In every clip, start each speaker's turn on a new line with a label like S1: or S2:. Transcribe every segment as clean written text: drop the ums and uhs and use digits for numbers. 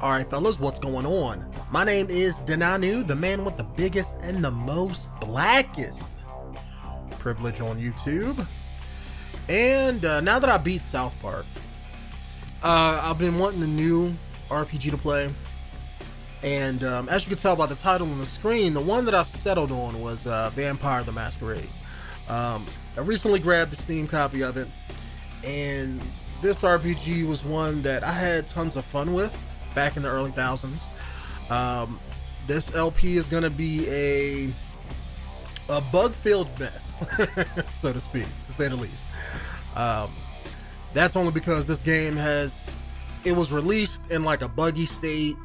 S1: Alright fellas, what's going on? My name is Denonu, the man with the biggest and the most blackest privilege on YouTube. And now that I beat South Park, I've been wanting a new RPG to play. And as you can tell by the title on the screen, the one that I've settled on was Vampire the Masquerade. I recently grabbed a Steam copy of it, and this RPG was one that I had tons of fun with back in the early thousands. This LP is going to be a bug-filled mess, so to speak, to say the least. That's only because this game it was released in like a buggy state.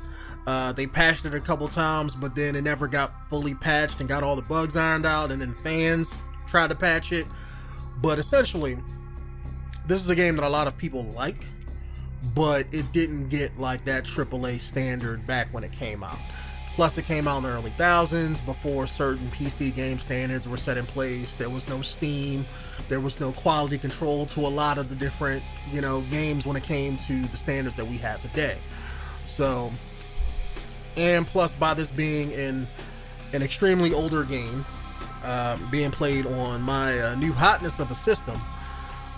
S1: They patched it a couple times, but then it never got fully patched and got all the bugs ironed out, and then fans tried to patch it. But essentially, this is a game that a lot of people like, but it didn't get like that AAA standard back when it came out. Plus, it came out in the early thousands before certain PC game standards were set in place. There was no Steam, there was no quality control to a lot of the different, games when it came to the standards that we have today. So, and plus, by this being an extremely older game, being played on my new hotness of a system,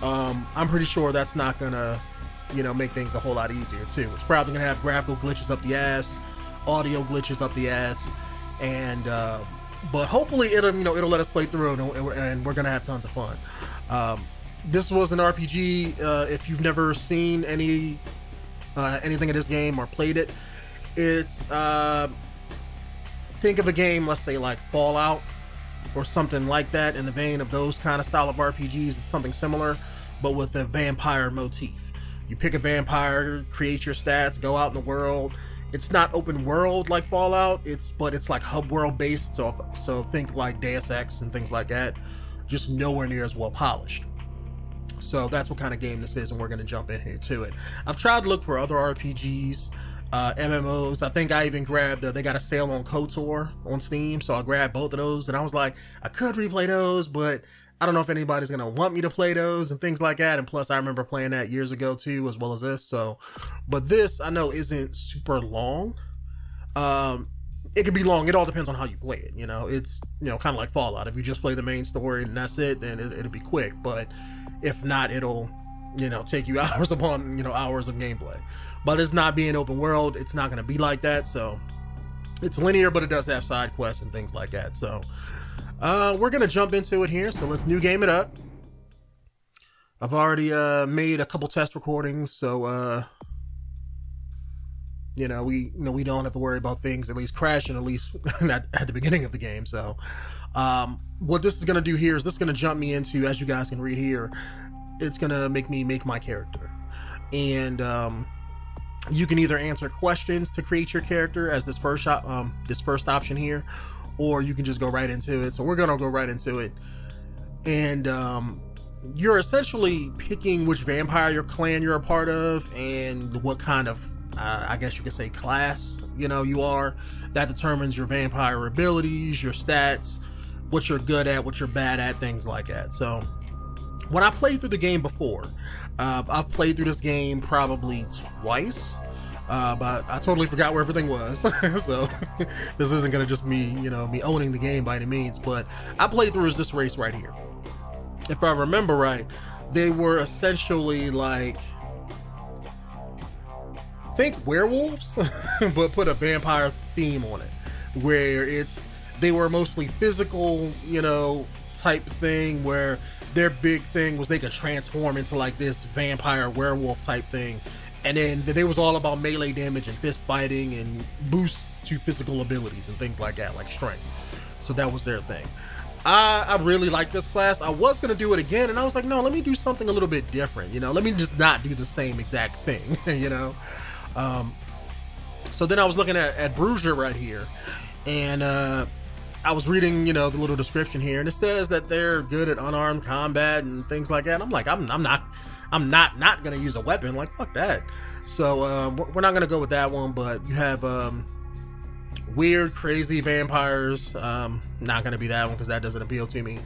S1: I'm pretty sure that's not gonna, make things a whole lot easier too. It's probably gonna have graphical glitches up the ass, audio glitches up the ass, and but hopefully it'll let us play through and we're gonna have tons of fun. This was an RPG. If you've never seen anything of this game or played it, it's think of a game, let's say like Fallout or something like that, in the vein of those kind of style of RPGs. It's something similar, but with a vampire motif. You pick a vampire, create your stats, go out in the world. It's not open world like Fallout, but it's like hub world based, so think like Deus Ex and things like that, just nowhere near as well polished. So that's what kind of game this is, and we're going to jump in here to it. I've tried to look for other RPGs, MMOs. I think I even grabbed, they got a sale on KOTOR on Steam, so I grabbed both of those, and I was like, I could replay those, but I don't know if anybody's going to want me to play those and things like that. And plus, I remember playing that years ago too, as well as this. So, but this I know isn't super long. It could be long. It all depends on how you play it. It's, kind of like Fallout. If you just play the main story and that's it, then it'll be quick. But if not, it'll, take you hours upon, hours of gameplay. But it's not being open world. It's not going to be like that. So it's linear, but it does have side quests and things like that. So, we're going to jump into it here. So let's new game it up. I've already, made a couple test recordings. So, we don't have to worry about things at least crashing, at least at the beginning of the game. So, what this is going to do here is this is going to jump me into, as you guys can read here, it's going to make me make my character. And, you can either answer questions to create your character as this first option here, or you can just go right into it. So we're gonna go right into it, and you're essentially picking which vampire clan you're a part of, and what kind of I guess you could say class you are. That determines your vampire abilities, your stats, what you're good at, what you're bad at, things like that. So when I played through the game before, I've played through this game probably twice, but I totally forgot where everything was. So this isn't gonna just me owning the game by any means, but I played through this race right here. If I remember right, they were essentially like, think werewolves, but put a vampire theme on it, where they were mostly physical, type thing, where their big thing was they could transform into like this vampire werewolf type thing. And then they was all about melee damage and fist fighting and boosts to physical abilities and things like that, like strength. So that was their thing. I really like this class. I was going to do it again, and I was like, no, let me do something a little bit different. Let me just not do the same exact thing, So then I was looking at Bruiser right here, and I was reading, the little description here, and it says that they're good at unarmed combat and things like that. And I'm like, I'm not gonna use a weapon. Like, fuck that. So we're not gonna go with that one. But you have weird, crazy vampires. Not gonna be that one because that doesn't appeal to me.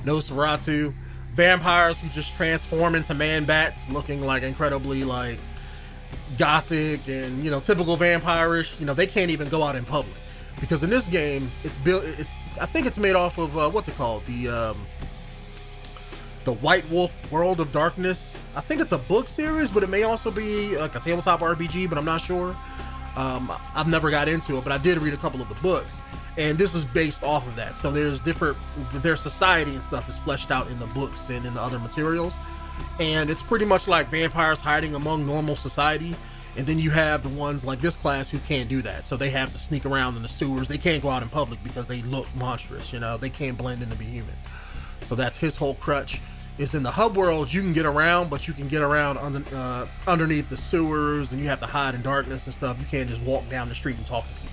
S1: Nosferatu, vampires who just transform into man bats, looking like incredibly like gothic and, you know, typical vampire-ish, you know, they can't even go out in public. Because in this game, it's built, I think it's made off of, what's it called? The White Wolf World of Darkness. I think it's a book series, but it may also be like a tabletop RPG, but I'm not sure. I've never got into it, but I did read a couple of the books. And this is based off of that. So their society and stuff is fleshed out in the books and in the other materials. And it's pretty much like vampires hiding among normal society. And then you have the ones like this class who can't do that. So they have to sneak around in the sewers. They can't go out in public because they look monstrous, you know. They can't blend in to be human. So that's his whole crutch. Is in the hub world, you can get around, but you can get around underneath the sewers, and you have to hide in darkness and stuff. You can't just walk down the street and talk to people,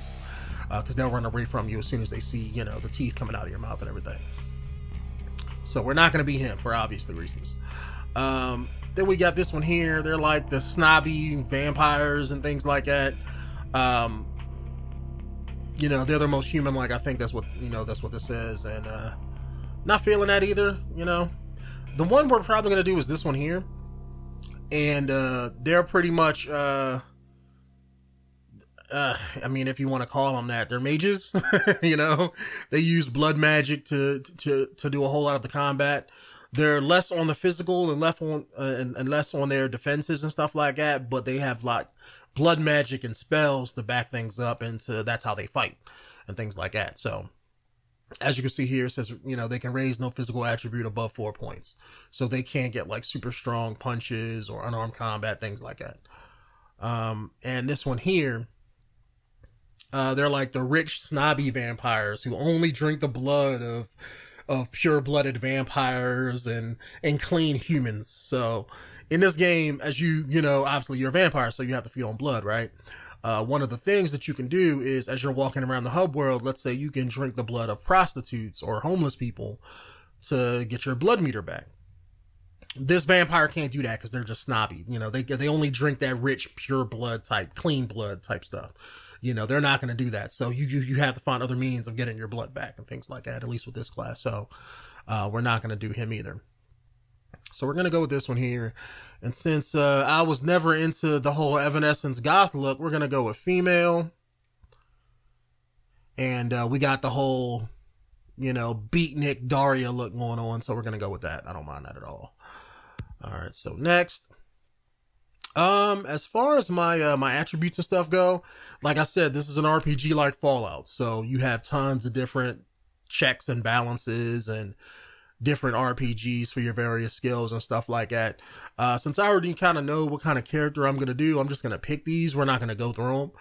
S1: because they'll run away from you as soon as they see, you know, the teeth coming out of your mouth and everything. So we're not going to be him for obvious reasons. Then we got this one here. They're like the snobby vampires and things like that. You know, they're the most human. Like, I think that's what, you know, that's what this is. And not feeling that either, you know. The one we're probably going to do is this one here. And they're pretty much, I mean, if you want to call them that, they're mages. You know, they use blood magic to do a whole lot of the combat. They're less on the physical and less on their defenses and stuff like that, but they have like blood magic and spells to back things up, and that's how they fight and things like that. So as you can see here, it says, you know, they can raise no physical attribute above 4 points. So they can't get like super strong punches or unarmed combat, things like that. And this one here, they're like the rich, snobby vampires who only drink the blood of pure-blooded vampires and clean humans. So in this game, as you know, obviously you're a vampire, so you have to feed on blood, right? One of the things that you can do is, as you're walking around the hub world, let's say you can drink the blood of prostitutes or homeless people to get your blood meter back. This vampire can't do that because they're just snobby. You know, they only drink that rich, pure blood type, clean blood type stuff. You know, they're not going to do that. So you have to find other means of getting your blood back and things like that, at least with this class. So we're not going to do him either. So we're going to go with this one here. And since I was never into the whole Evanescence goth look, we're going to go with female. And we got the whole, you know, beatnik Daria look going on. So we're going to go with that. I don't mind that at all. All right. So next. As far as my my attributes and stuff go, like I said, this is an RPG like Fallout. So you have tons of different checks and balances and different RPGs for your various skills and stuff like that. Since I already kind of know what kind of character I'm going to do, I'm just going to pick these. We're not going to go through them.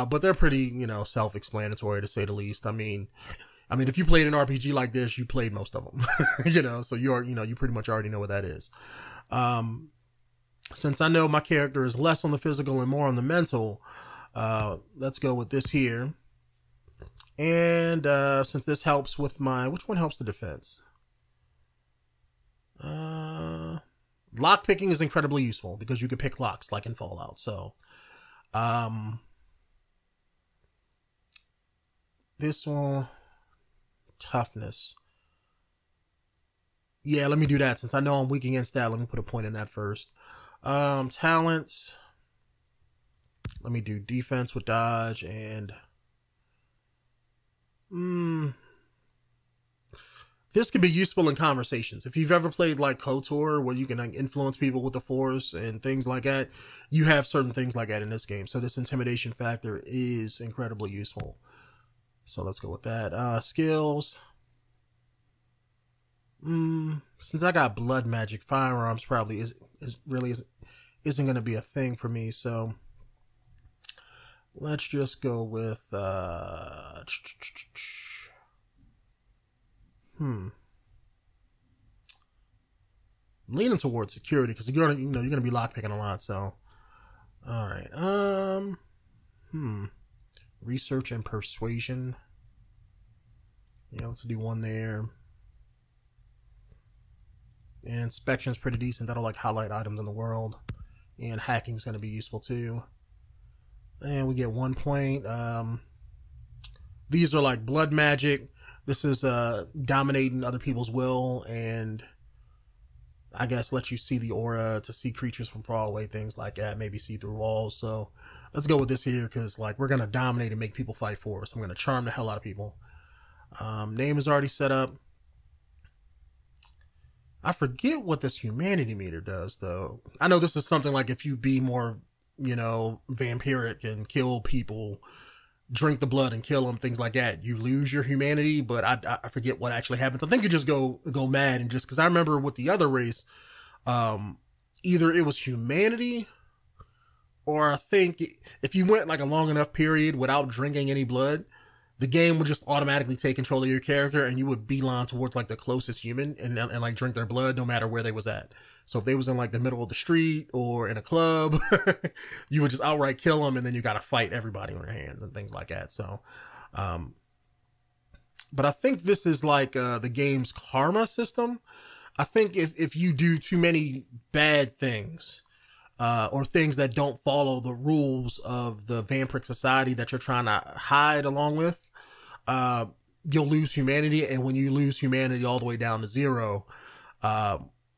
S1: But they're pretty, you know, self-explanatory to say the least. I mean, if you played an RPG like this, you played most of them, you know, so you pretty much already know what that is. Since I know my character is less on the physical and more on the mental, let's go with this here. And since this helps with which one helps the defense? Lock picking is incredibly useful because you can pick locks like in Fallout. So, this one, toughness. Yeah, let me do that. Since I know I'm weak against that, let me put a point in that first. Talents. Let me do defense with dodge and this could be useful in conversations. If you've ever played like KOTOR, where you can like influence people with the force and things like that, you have certain things like that in this game. So this intimidation factor is incredibly useful. So let's go with that. Skills. Since I got blood magic, firearms probably isn't going to be a thing for me. So let's just go with I'm leaning towards security because you're gonna be lockpicking a lot. So, all right. Research and persuasion. Yeah, let's do one there. And inspection is pretty decent. That'll like highlight items in the world. And hacking is going to be useful too. And we get 1 point. These are like blood magic. This is dominating other people's will and I guess let you see the aura to see creatures from far away, things like that, maybe see through walls. So let's go with this here, because like we're gonna dominate and make people fight for us. I'm gonna charm the hell out of people. Name is already set up. I forget what this humanity meter does though. I know this is something like if you be more, you know, vampiric and kill people, drink the blood and kill them, things like that, you lose your humanity. But I forget what actually happens. I think you just go mad, and just because I remember with the other race, either it was humanity, or I think if you went like a long enough period without drinking any blood, the game would just automatically take control of your character, and you would beeline towards like the closest human and like drink their blood no matter where they was at. So if they was in like the middle of the street or in a club, you would just outright kill them, and then you got to fight everybody on your hands and things like that. So, but I think this is like the game's karma system. I think if you do too many bad things, or things that don't follow the rules of the vampiric society that you're trying to hide along with, you'll lose humanity. And when you lose humanity all the way down to 0,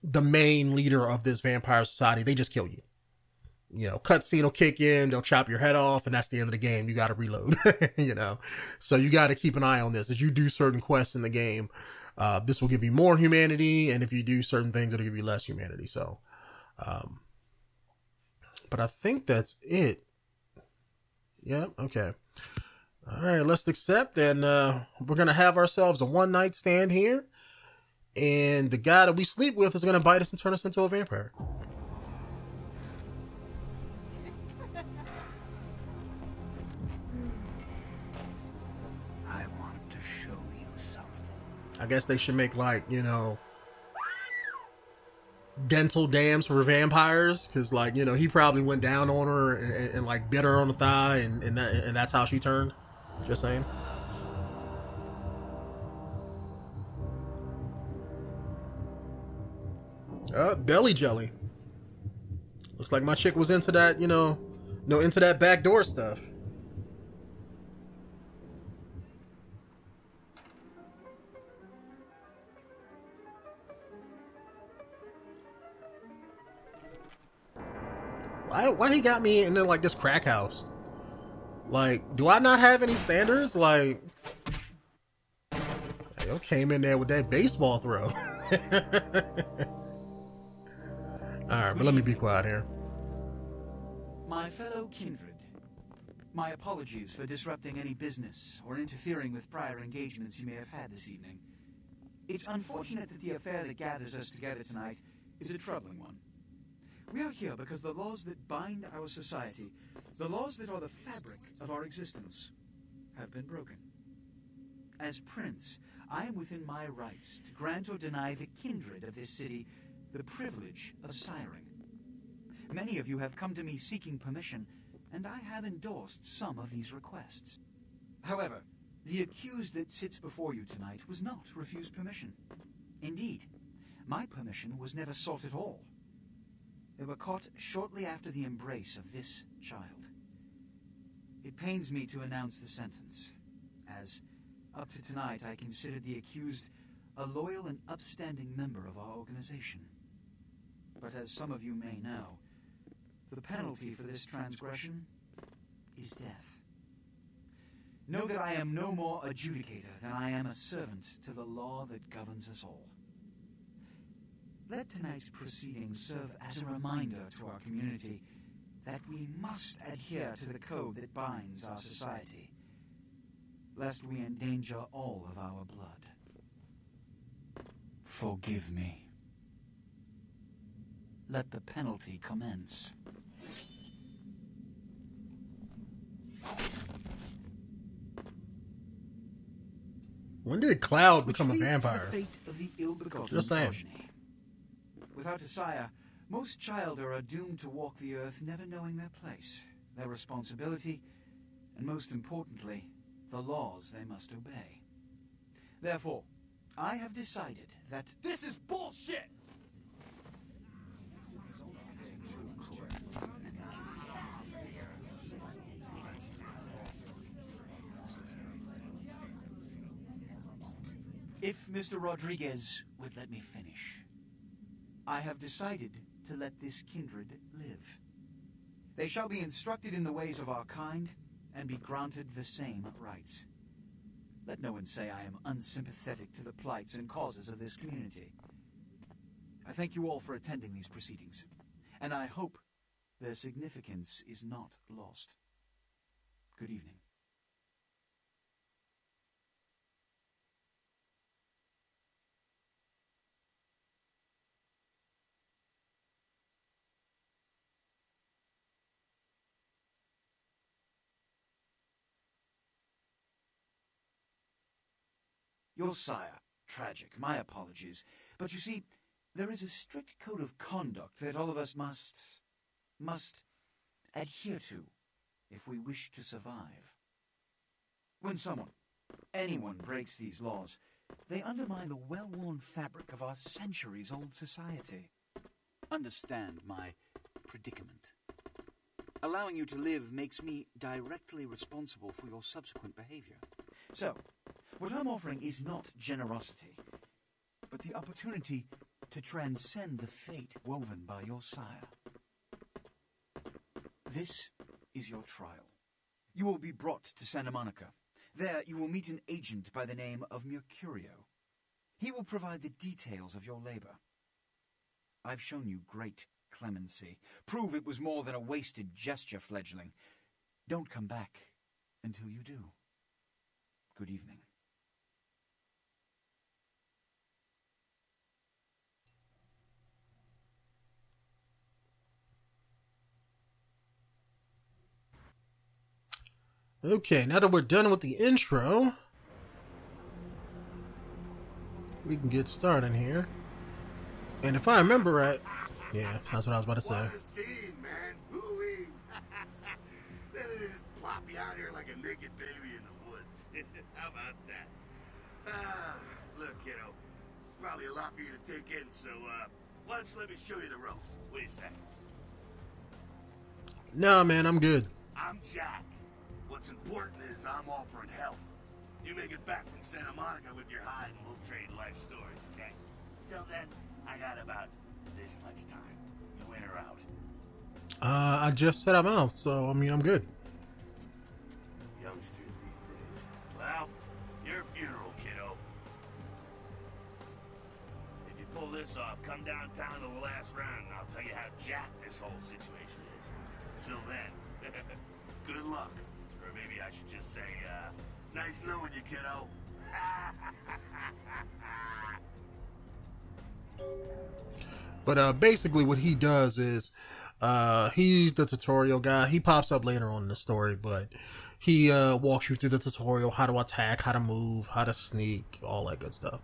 S1: the main leader of this vampire society, they just kill you. You know, cutscene will kick in, they'll chop your head off, and that's the end of the game. You got to reload, you know? So you got to keep an eye on this. As you do certain quests in the game, this will give you more humanity. And if you do certain things, it'll give you less humanity. So, but I think that's it. Yeah. Okay. All right. Let's accept. And, we're going to have ourselves a one-night stand here. And the guy that we sleep with is going to bite us and turn us into a vampire.
S2: I want to show you something.
S1: I guess they should make like, you know, dental dams for vampires, because like, you know, he probably went down on her and like bit her on the thigh, and that's how she turned. Just saying. Belly jelly. Looks like my chick was into that, you know, into that backdoor stuff. Why he got me into like this crack house? Like, do I not have any standards? Like, I came in there with that baseball throw. Alright, but let me be quiet here.
S2: My fellow kindred, my apologies for disrupting any business or interfering with prior engagements you may have had this evening. It's unfortunate that the affair that gathers us together tonight is a troubling one. We are here because the laws that bind our society, the laws that are the fabric of our existence, have been broken. As Prince, I am within my rights to grant or deny the kindred of this city the privilege of siring. Many of you have come to me seeking permission, and I have endorsed some of these requests. However, the accused that sits before you tonight was not refused permission. Indeed, my permission was never sought at all. They were caught shortly after the embrace of this child. It pains me to announce the sentence, as up to tonight I considered the accused a loyal and upstanding member of our organization. But as some of you may know, the penalty for this transgression is death. Know that I am no more adjudicator than I am a servant to the law that governs us all. Let tonight's proceedings serve as a reminder to our community that we must adhere to the code that binds our society, lest we endanger all of our blood. Forgive me. Let the penalty commence.
S1: When did Cloud become a vampire?
S2: The fate of the ill-begotten
S1: Just saying.
S2: progeny. Without a sire, most children are doomed to walk the earth never knowing their place, their responsibility, and most importantly, the laws they must obey. Therefore, I have decided that
S3: This is bullshit!
S2: if Mr. Rodriguez would let me finish, I have decided to let this kindred live. They shall be instructed in the ways of our kind, and be granted the same rights. Let no one say I am unsympathetic to the plights and causes of this community. I thank you all for attending these proceedings, and I hope their significance is not lost. Good evening. Your sire, tragic, my apologies. But you see, there is a strict code of conduct that all of us must adhere to if we wish to survive. When anyone breaks these laws, they undermine the well-worn fabric of our centuries-old society. Understand my predicament. Allowing you to live makes me directly responsible for your subsequent behavior. So, what I'm offering is not generosity, but the opportunity to transcend the fate woven by your sire. This is your trial. You will be brought to Santa Monica. There you will meet an agent by the name of Mercurio. He will provide the details of your labor. I've shown you great clemency. Prove it was more than a wasted gesture, fledgling. Don't come back until you do. Good evening.
S1: Okay, now that we're done with the intro, we can get started here. And if I remember right, yeah, that's what I was about to say.
S3: What a scene, man. Woo-wee. Then they just plop you out here like a naked baby in the woods. How about that? Look, kiddo, it's probably a lot for you to take in, so, why don't you let me show you the ropes? What do you say?
S1: Nah, man, I'm good.
S3: I'm Jack. What's important is I'm offering help. You make it back from Santa Monica with your hide and we'll trade life stories, okay? Till then, I got about this much time. You in or out?
S1: I just said I'm out, so, I mean, I'm good.
S3: Youngsters these days. Well, your funeral, kiddo. If you pull this off, come downtown to the last round and I'll tell you how jacked this whole situation is. Till then, good luck. Or maybe I should just say, nice knowing you, kiddo.
S1: But basically what he does is he's the tutorial guy. He pops up later on in the story, but he walks you through the tutorial, how to attack, how to move, how to sneak, all that good stuff.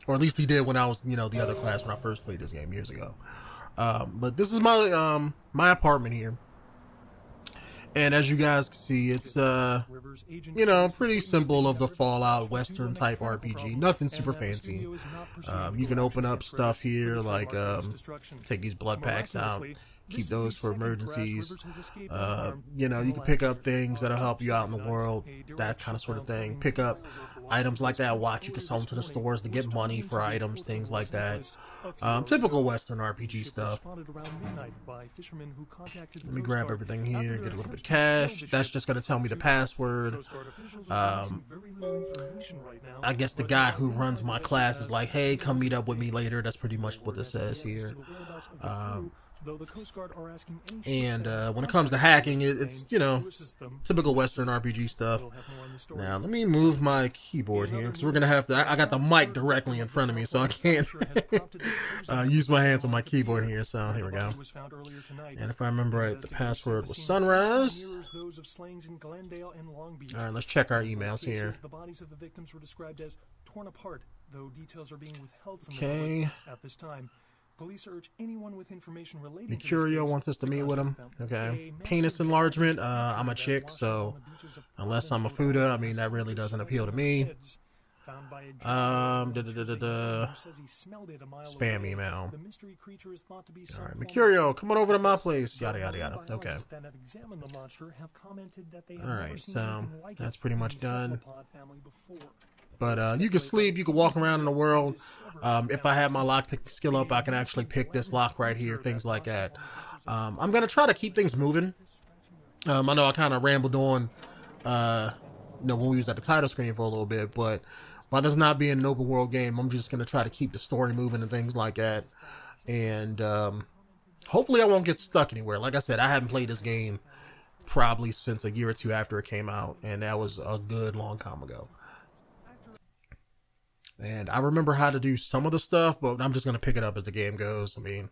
S1: Or at least he did when I was, you know, the other class when I first played this game years ago. But this is my my apartment here. And as you guys can see, it's, you know, pretty simple of the Fallout Western type RPG. Nothing super fancy. You can open up stuff here, like, take these blood packs out, keep those for emergencies. You know, you can pick up things that'll help you out in the world, that kind of sort of thing. Pick up items like that watch you can sell them to the stores to get money for items, things like that. Typical Western RPG stuff. Let me grab everything here, get a little bit of cash. That's just going to tell me the password. I guess the guy who runs my class is like, hey, come meet up with me later. That's pretty much what this says here. And when it comes to hacking, it's, you know, typical Western RPG stuff. Now, let me move my keyboard here, because we're going to have to, I got the mic directly in front of me, so I can't use my hands on my keyboard here, so here we go. And if I remember right, the password was Sunrise. Alright, let's check our emails here. Okay.
S4: Police urge anyone with information relating
S1: Mercurio wants us to meet with him. Okay. Penis enlargement. I'm a chick, so unless I'm a Fuda, I mean, that really doesn't appeal to me. Spam email. Alright, Mercurio, come on over to my place. Yada, yada, yada. Okay. Alright, so that's pretty much done. But you can sleep, you can walk around in the world. If I have my lock picking skill up, I can actually pick this lock right here, things like that. I'm going to try to keep things moving. I know I kind of rambled on, when we was at the title screen for a little bit, but by this not being an open world game, I'm just going to try to keep the story moving and things like that. And hopefully I won't get stuck anywhere. Like I said, I haven't played this game probably since a year or two after it came out, and that was a good long time ago. And I remember how to do some of the stuff, but I'm just going to pick it up as the game goes. I mean,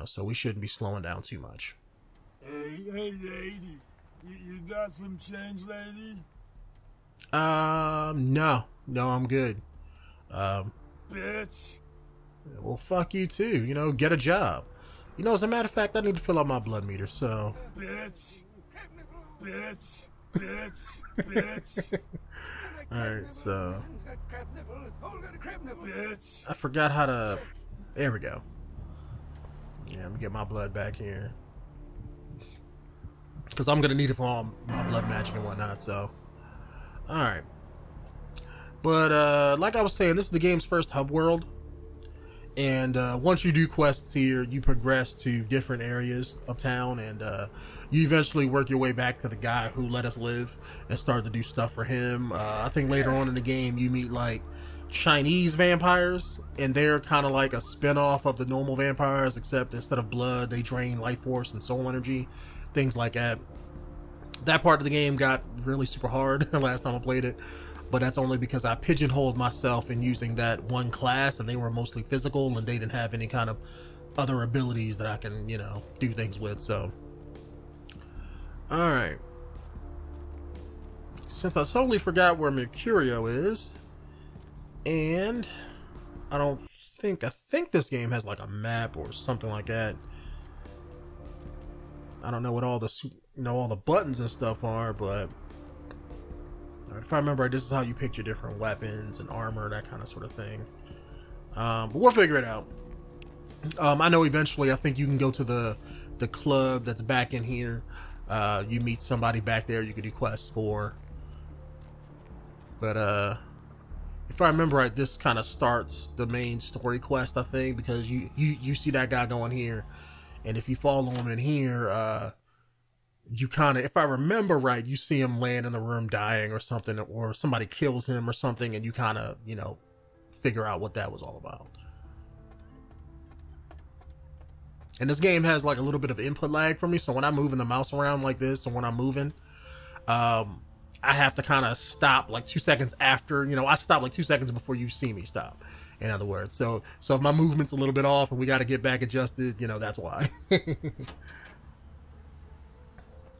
S1: so we shouldn't be slowing down too much.
S5: Hey, lady. You got some change, lady?
S1: No, I'm good.
S5: Bitch.
S1: Well, fuck you too. Get a job. As a matter of fact, I need to fill out my blood meter, so.
S5: Bitch.
S1: Alright, so.
S5: Bitch.
S1: I forgot how to. There we go. Yeah, let me get my blood back here. Because I'm going to need it for all my blood magic and whatnot, so. Alright. But, like I was saying, this is the game's first hub world. And once you do quests here, you progress to different areas of town, and you eventually work your way back to the guy who let us live and start to do stuff for him. I think later on in the game, you meet like Chinese vampires, and they're kind of like a spin-off of the normal vampires, except instead of blood, they drain life force and soul energy, things like that. That part of the game got really super hard last time I played it. But that's only because I pigeonholed myself in using that one class, and they were mostly physical, and they didn't have any kind of other abilities that I can, do things with, so. Alright. Since I totally forgot where Mercurio is, and I think this game has like a map or something like that. I don't know what all the, all the buttons and stuff are, but if I remember right, this is how you pick your different weapons and armor, that kind of sort of thing. But we'll figure it out. I know eventually, I think you can go to the club that's back in here. You meet somebody back there you can do quests for. But if I remember right, this kind of starts the main story quest, I think, because you see that guy going here, and if you follow him in here, you kind of, if I remember right, you see him laying in the room dying or something, or somebody kills him or something, and you kind of, figure out what that was all about. And this game has like a little bit of input lag for me, so when I'm moving the mouse around like this, or when I'm moving, I have to kind of stop like 2 seconds after, I stop like 2 seconds before you see me stop, in other words. So if my movement's a little bit off and we got to get back adjusted, that's why.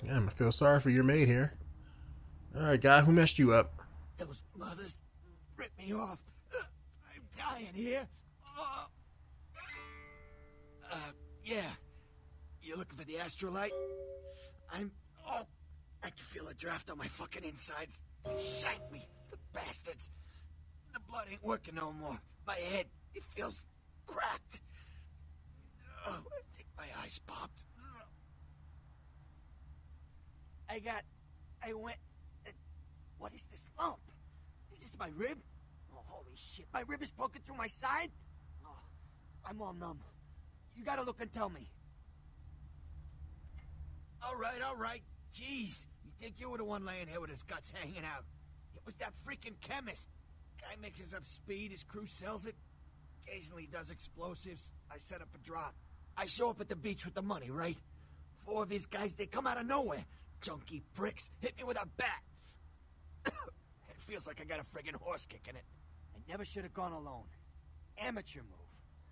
S1: Yeah, I'm gonna feel sorry for your mate here. Alright, guy, who messed you up?
S3: Those mothers ripped me off. I'm dying here. Yeah. You looking for the astrolite? I can feel a draft on my fucking insides. Shanked me, the bastards. The blood ain't working no more. My head, it feels cracked. Oh, I think my eyes popped. What is this lump? Is this my rib? Oh, holy shit, my rib is poking through my side? Oh, I'm all numb. You gotta look and tell me. All right. Jeez, you think you were the one laying here with his guts hanging out? It was that freaking chemist. Guy mixes up speed, his crew sells it. Occasionally does explosives. I set up a drop. I show up at the beach with the money, right? 4 of his guys, they come out of nowhere. Junky pricks hit me with a bat. It feels like I got a friggin' horse kicking it. I never should have gone alone. Amateur move.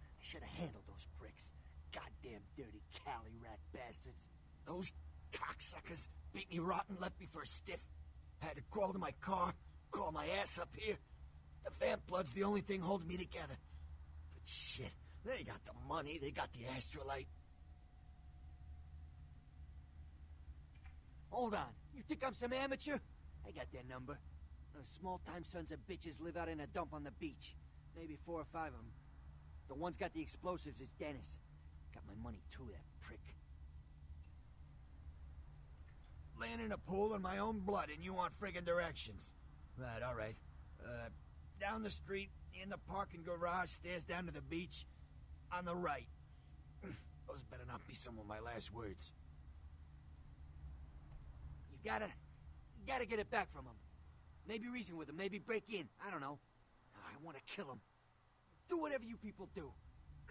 S3: I should have handled those pricks. Goddamn dirty Cali rat bastards. Those cocksuckers beat me rotten, left me for a stiff. Had to crawl to my car, crawl my ass up here. The vamp blood's the only thing holding me together. But shit, they got the money, they got the astrolite. Hold on. You think I'm some amateur? I got their number. Those small-time sons of bitches live out in a dump on the beach. Maybe 4 or 5 of them. The one's got the explosives is Dennis. Got my money too, that prick. Laying in a pool in my own blood and you want friggin' directions. Right, all right.
S6: Down the street, in the parking garage, stairs down to the beach, on the right. Those better not be some of my last words. You gotta get it back from him. Maybe reason with him, maybe break in. I don't know. I want to kill him. Do whatever you people do.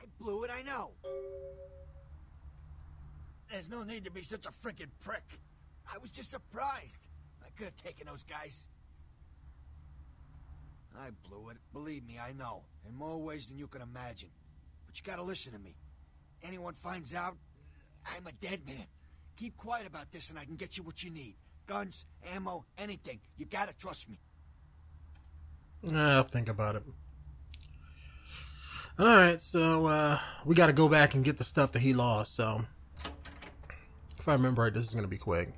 S6: I blew it, I know. There's no need to be such a freaking prick. I was just surprised. I could have taken those guys. I blew it. Believe me, I know. In more ways than you can imagine. But you gotta listen to me. Anyone finds out, I'm a dead man. Keep quiet about this and I can get you what you need. Guns, ammo, anything. You gotta trust me.
S1: I'll think about it. Alright, so we gotta go back and get the stuff that he lost, so if I remember right, this is gonna be quick.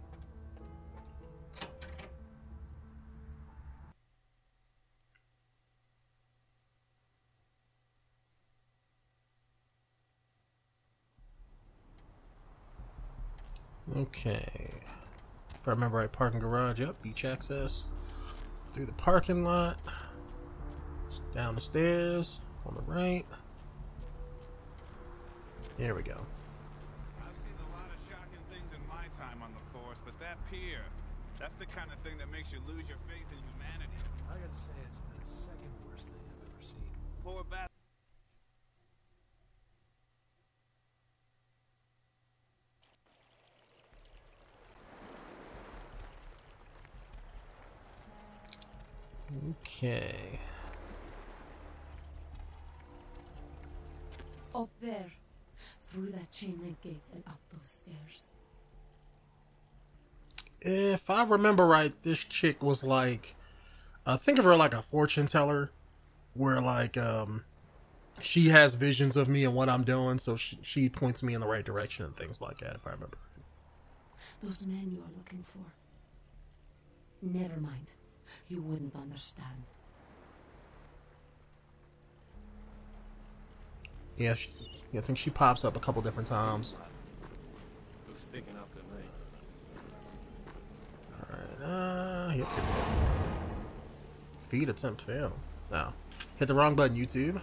S1: Okay. If I remember right, parking garage, yep, beach access. Through the parking lot. Down the stairs, on the right. Here we go.
S7: I've seen a lot of shocking things in my time on the force, but that pier, that's the kind of thing that makes you lose your faith in humanity.
S4: I gotta say, it's the second worst thing I've ever seen.
S7: Poor bastard.
S1: Okay.
S8: Up there, through that chain link gate and up those stairs.
S1: If I remember right, this chick was like, think of her like a fortune teller, where like she has visions of me and what I'm doing, so she points me in the right direction and things like that, if I remember.
S8: Those men you are looking for. Never mind. You wouldn't understand.
S1: Yeah, I think she pops up a couple different times.
S9: Looks thick enough to me.
S1: Alright, yep. Feed attempt fail. No. Hit the wrong button, YouTube.